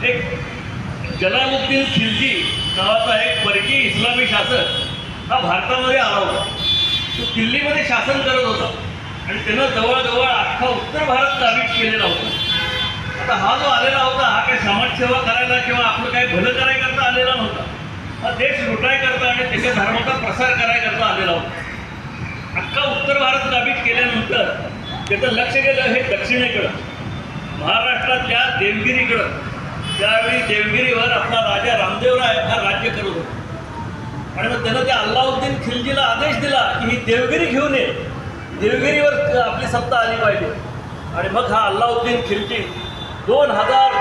एक जलालुद्दीन खिलजी नावाचा एक परकीय इस्लामी शासक हा भारतामध्ये आला होता। तो दिल्लीमध्ये शासन करत होता आणि त्यानं जवळजवळ अख्खा उत्तर भारत ताब्यात केलेला होता। आता हा जो आलेला होता हा काही समाजसेवा करायला किंवा आपलं काही भलं करायकरता आलेला नव्हता, हा देश लुटायकरता आणि त्याच्या धर्माचा प्रसार करायकरता आलेला होता। अख्खा उत्तर भारत ताब्यात केल्यानंतर त्याचं लक्ष गेलं हे दक्षिणेकडं, महाराष्ट्रातल्या देवगिरीकडं। त्यावेळी देवगिरीवर आपला राजा रामदेवराय हा राज्य करत होता आणि मग त्यानं त्या अल्लाउद्दीन खिलजीला आदेश दिला की ही देवगिरी घेऊन ये, देवगिरीवर आपली सत्ता आली पाहिजे। आणि मग हा अल्लाउद्दीन खिलजी 2000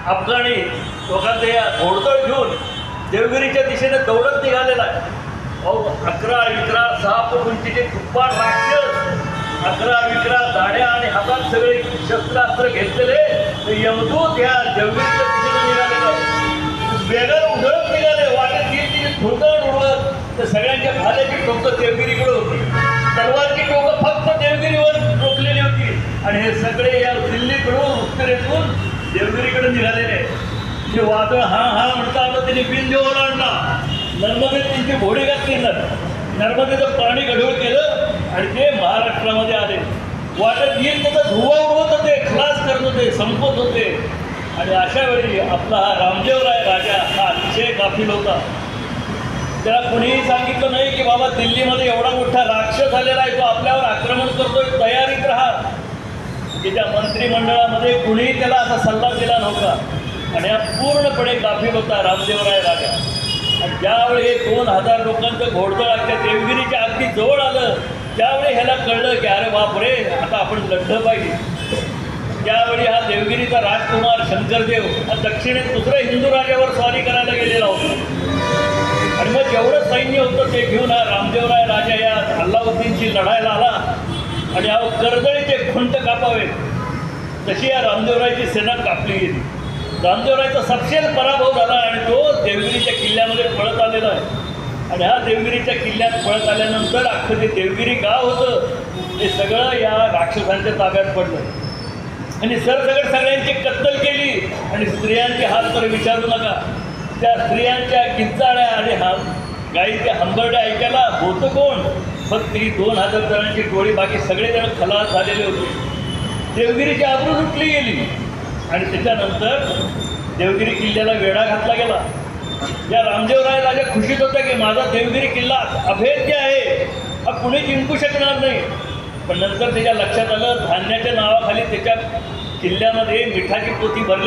अफगाणी लोकांचे घोडदळ घेऊन देवगिरीच्या दिशेने दौडत निघालेला आहे। 11-11 साप उंचीचे तुप्पाट राक्षस, 11-11 दाड्या आणि हातात सगळे शस्त्रास्त्र घेतलेले यमदूत ह्या देवगिरीच्या दिशेने निघालेले आहे। वेगानं उधळत निघाले, वाटेत तिने ठोकत उडवत तर सगळ्यांच्या भाल्याची टोकं देवगिरीकडे होती, तलवारची टोकं फक्त देवगिरीवर रोखलेली होती आणि हे सगळे या दिल्लीकडून उत्तरेतून देवगिरीकडे निघालेले आहे। जे वादळ हा हा म्हणता आलं त्यांनी बिनजोड आणला, नर्मदेत त्यांची घोडी घातली, नर्मदेचं पाणी गढूळ केलं आणि ते महाराष्ट्रामध्ये आले। वाटत येईल त्याचा धुवा उडवत होते, खलास करत होते, संपत होते। आणि अशा वेळी आपला हा रामदेवराय राजा हा अतिशय गाफील होता। त्याला कुणीही सांगितलं नाही की बाबा दिल्लीमध्ये एवढा मोठा राक्षस आलेला आहे, तो आपल्यावर आक्रमण करतोय, तयारीत राहा। त्याच्या मंत्रिमंडळामध्ये कुणीही त्याला असा सल्ला दिला नव्हता आणि हा पूर्णपणे गाफील होता रामदेवराय राजा। आणि ज्यावेळी हे 2000 लोकांचं घोडदळ अख्ख्या देवगिरीच्या अगदी जवळ आलं त्यावेळी ह्याला कळलं की अरे बापरे, आता आपण लढलं पाहिजे। त्यावेळी हा देवगिरीचा राजकुमार शंकरदेव हा दक्षिणेत दुसऱ्या हिंदू राजावर स्वारी करायला गेलेला होता आणि मग जेवढं सैन्य होतं ते घेऊन हा रामदेवराय राजा या अल्लाउद्दीनशी लढायला आला आणि हा कर्दळीचे खुंट कापावे तशी या रामदेवरायची सेना कापली गेली। रामदेवरायचा सपशेल पराभव झाला आणि तो देवगिरीच्या किल्ल्यामध्ये पळत आलेला आहे। आणि हा देवगिरीच्या किल्ल्यात पळत आल्यानंतर अख्खं जे देवगिरी गाव होतं हे सगळं या राक्षसांच्या ताब्यात पडलं आणि सरसकट सगळ्यांची कत्तल केली। आणि स्त्रियांचे हाल तर विचारू नका, त्या स्त्रियांच्या किंचाळ्या आणि गाईच्या हंबरड्या ऐकायला होतं कोण? फक्त ही 2000 जणांची टोळी, बाकी सगळेजण खलास झालेले होते। देवगिरीची आबरू लुटली गेली आणि त्याच्यानंतर देवगिरी किल्ल्याला वेढा घातला गेला। या रामदेवराय राजा खुशीत होता की माझा देवगिरी किल्ला अभेद्य आहे, हा कुणी जिंकू शकणार नाही। पण नंतर त्याच्या लक्षात आलं धान्याच्या नावाखाली त्याच्या किल्ल्यामध्ये मिठाची पोती भरली